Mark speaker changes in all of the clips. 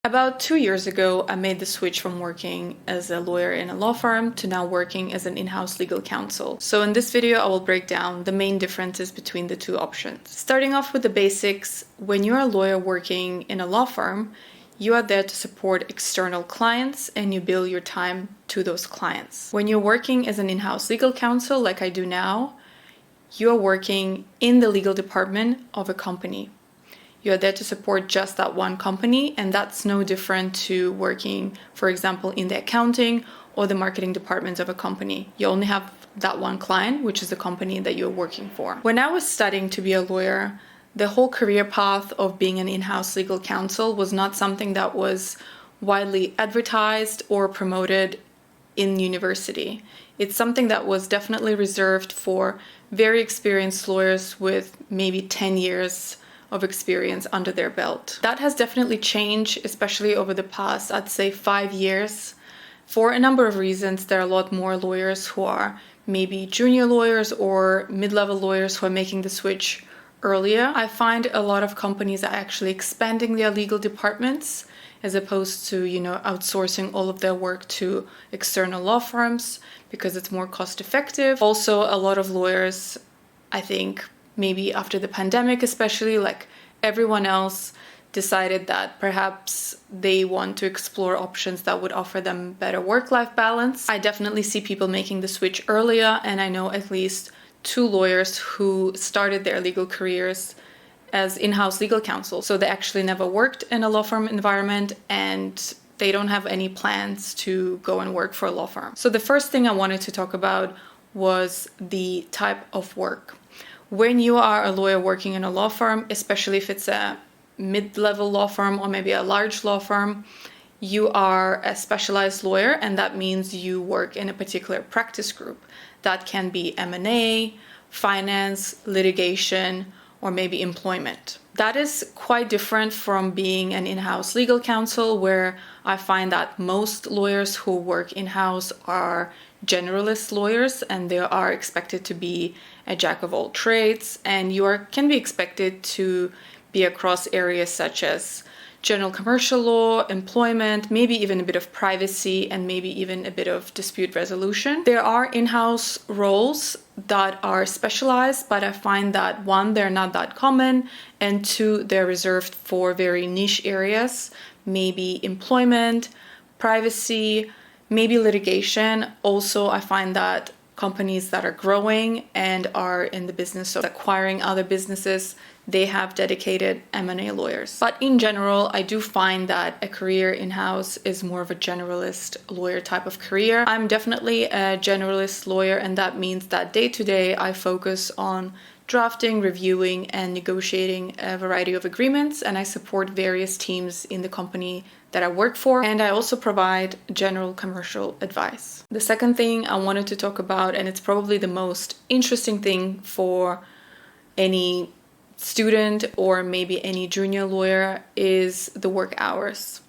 Speaker 1: About 2 years ago, I made the switch from working as a lawyer in a law firm to now working as an in-house legal counsel. So in this video, I will break down the main differences between the two options. Starting off with the basics, when you're a lawyer working in a law firm, you are there to support external clients and you bill your time to those clients. When you're working as an in-house legal counsel, like I do now, you're working in the legal department of a company. You're there to support just that one company, and that's no different to working, for example, in the accounting or the marketing departments of a company. You only have that one client, which is the company that you're working for. When I was studying to be a lawyer, the whole career path of being an in-house legal counsel was not something that was widely advertised or promoted in university. It's something that was definitely reserved for very experienced lawyers with maybe 10 years of experience under their belt. That has definitely changed, especially over the past, I'd say 5 years. For a number of reasons, there are a lot more lawyers who are maybe junior lawyers or mid-level lawyers who are making the switch earlier. I find a lot of companies are actually expanding their legal departments as opposed to, outsourcing all of their work to external law firms because it's more cost effective. Also, a lot of lawyers, I think, maybe after the pandemic especially, like everyone else, decided that perhaps they want to explore options that would offer them better work-life balance. I definitely see people making the switch earlier, and I know at least 2 lawyers who started their legal careers as in-house legal counsel. So they actually never worked in a law firm environment and they don't have any plans to go and work for a law firm. So the first thing I wanted to talk about was the type of work. When you are a lawyer working in a law firm, especially if it's a mid-level law firm or maybe a large law firm, you are a specialized lawyer, and that means you work in a particular practice group. That can be M&A, finance, litigation, or maybe employment. That is quite different from being an in-house legal counsel, where I find that most lawyers who work in-house are generalist lawyers and they are expected to be a jack of all trades, and can be expected to be across areas such as general commercial law, employment, maybe even a bit of privacy, and maybe even a bit of dispute resolution. There are in-house roles that are specialized, but I find that 1, they're not that common, and 2, they're reserved for very niche areas, maybe employment, privacy, maybe litigation. Also, I find that companies that are growing and are in the business of acquiring other businesses, they have dedicated M&A lawyers. But in general, I do find that a career in-house is more of a generalist lawyer type of career. I'm definitely a generalist lawyer, and that means that day to day I focus on drafting, reviewing, and negotiating a variety of agreements, and I support various teams in the company that I work for, and I also provide general commercial advice. The second thing I wanted to talk about, and it's probably the most interesting thing for any student or maybe any junior lawyer, is the work hours.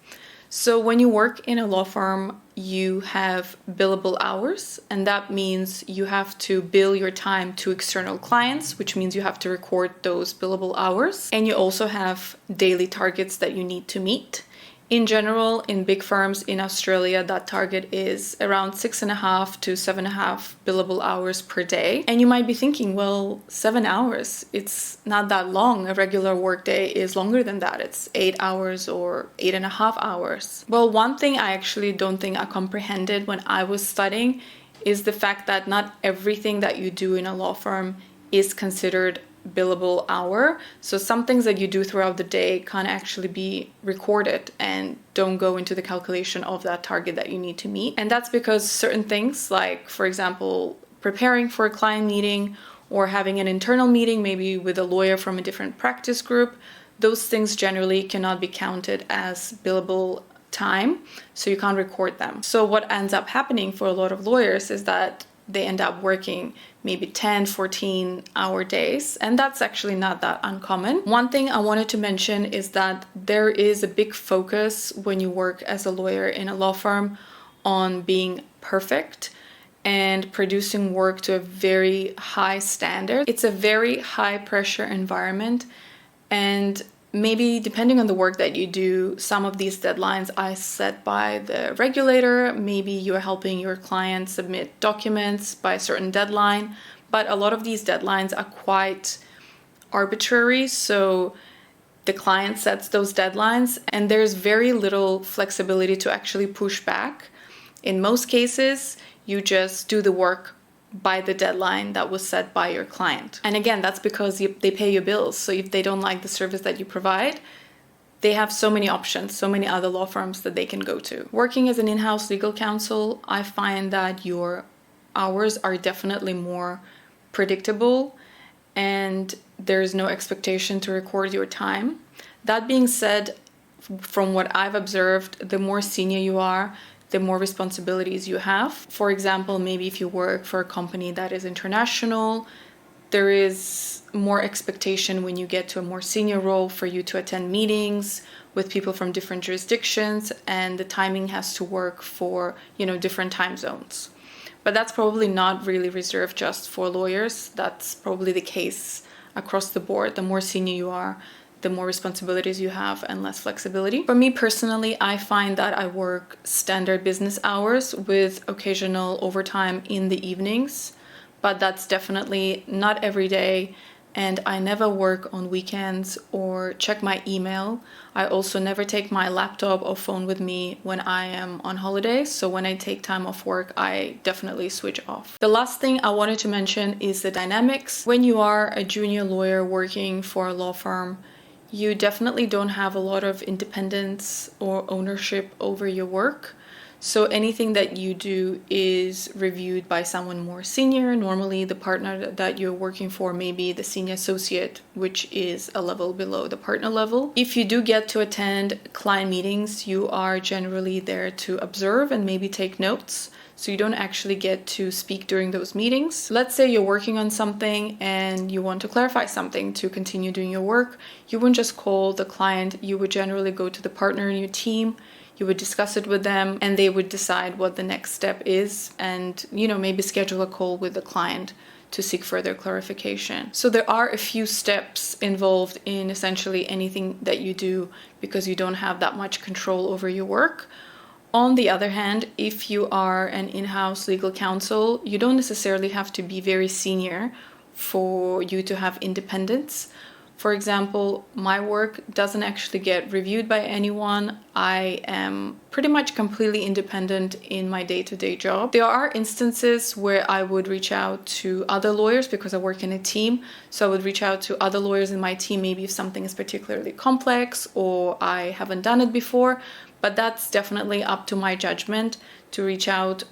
Speaker 1: So when you work in a law firm, you have billable hours, and that means you have to bill your time to external clients, which means you have to record those billable hours. And you also have daily targets that you need to meet. In general, in big firms in Australia, that target is around 6.5 to 7.5 billable hours per day. And you might be thinking, well, 7 hours, it's not that long. A regular workday is longer than that. It's 8 hours or 8.5 hours. Well, one thing I actually don't think I comprehended when I was studying is the fact that not everything that you do in a law firm is considered billable hour. So some things that you do throughout the day can't actually be recorded and don't go into the calculation of that target that you need to meet. And that's because certain things, like for example, preparing for a client meeting or having an internal meeting, maybe with a lawyer from a different practice group, those things generally cannot be counted as billable time, so you can't record them. So what ends up happening for a lot of lawyers is that they end up working maybe 10, 14-hour days, and that's actually not that uncommon. One thing I wanted to mention is that there is a big focus when you work as a lawyer in a law firm on being perfect and producing work to a very high standard. It's a very high pressure environment, and maybe depending on the work that you do, some of these deadlines are set by the regulator. Maybe you're helping your client submit documents by a certain deadline, but a lot of these deadlines are quite arbitrary. So the client sets those deadlines and there's very little flexibility to actually push back. In most cases, you just do the work by the deadline that was set by your client. And again, that's because they pay your bills. So if they don't like the service that you provide, they have so many options, so many other law firms that they can go to. Working as an in-house legal counsel, I find that your hours are definitely more predictable and there's no expectation to record your time. That being said, from what I've observed, the more senior you are, the more responsibilities you have. For example, maybe if you work for a company that is international, there is more expectation when you get to a more senior role for you to attend meetings with people from different jurisdictions, and the timing has to work for, different time zones. But that's probably not really reserved just for lawyers. That's probably the case across the board. The more senior you are, the more responsibilities you have and less flexibility. For me personally, I find that I work standard business hours with occasional overtime in the evenings, but that's definitely not every day. And I never work on weekends or check my email. I also never take my laptop or phone with me when I am on holiday. So when I take time off work, I definitely switch off. The last thing I wanted to mention is the dynamics. When you are a junior lawyer working for a law firm, you definitely don't have a lot of independence or ownership over your work. So anything that you do is reviewed by someone more senior. Normally the partner that you're working for may be the senior associate, which is a level below the partner level. If you do get to attend client meetings, you are generally there to observe and maybe take notes. So you don't actually get to speak during those meetings. Let's say you're working on something and you want to clarify something to continue doing your work. You wouldn't just call the client. You would generally go to the partner in your team. You would discuss it with them and they would decide what the next step is and, maybe schedule a call with the client to seek further clarification. So there are a few steps involved in essentially anything that you do because you don't have that much control over your work. On the other hand, if you are an in-house legal counsel, you don't necessarily have to be very senior for you to have independence. For example, my work doesn't actually get reviewed by anyone. I am pretty much completely independent in my day-to-day job. There are instances where I would reach out to other lawyers because I work in a team. So I would reach out to other lawyers in my team, maybe if something is particularly complex or I haven't done it before. But that's definitely up to my judgment to reach out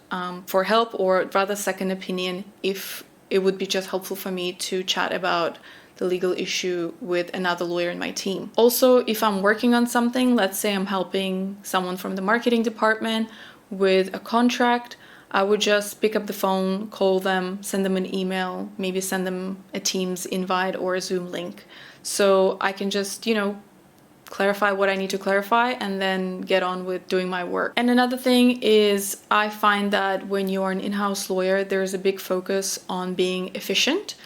Speaker 1: for help or rather second opinion if it would be just helpful for me to chat about the legal issue with another lawyer in my team. Also, if I'm working on something, let's say I'm helping someone from the marketing department with a contract, I would just pick up the phone, call them, send them an email, maybe send them a Teams invite or a Zoom link. So I can just, clarify what I need to clarify and then get on with doing my work. And another thing is I find that when you are an in-house lawyer, there's a big focus on being efficient.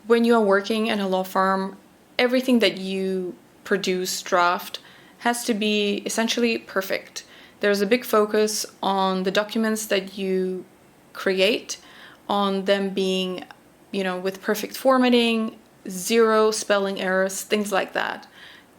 Speaker 1: When you are working in a law firm, everything that you produce, draft, has to be essentially perfect. There's a big focus on the documents that you create, on them being, with perfect formatting, zero spelling errors, things like that.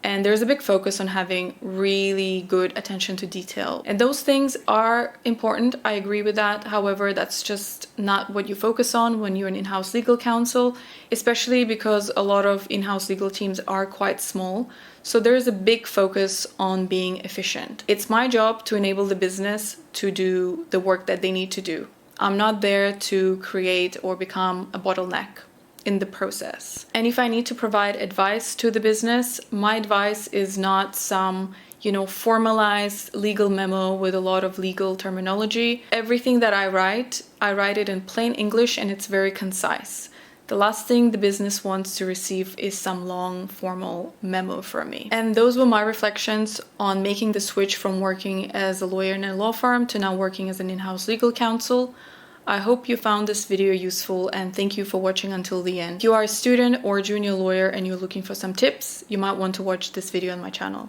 Speaker 1: And there's a big focus on having really good attention to detail. And those things are important. I agree with that. However, that's just not what you focus on when you're an in-house legal counsel, especially because a lot of in-house legal teams are quite small. So there's a big focus on being efficient. It's my job to enable the business to do the work that they need to do. I'm not there to create or become a bottleneck in the process. And if I need to provide advice to the business, my advice is not some, formalized legal memo with a lot of legal terminology. Everything that I write it in plain English and it's very concise. The last thing the business wants to receive is some long formal memo from me. And those were my reflections on making the switch from working as a lawyer in a law firm to now working as an in-house legal counsel. I hope you found this video useful and thank you for watching until the end. If you are a student or a junior lawyer and you're looking for some tips, you might want to watch this video on my channel.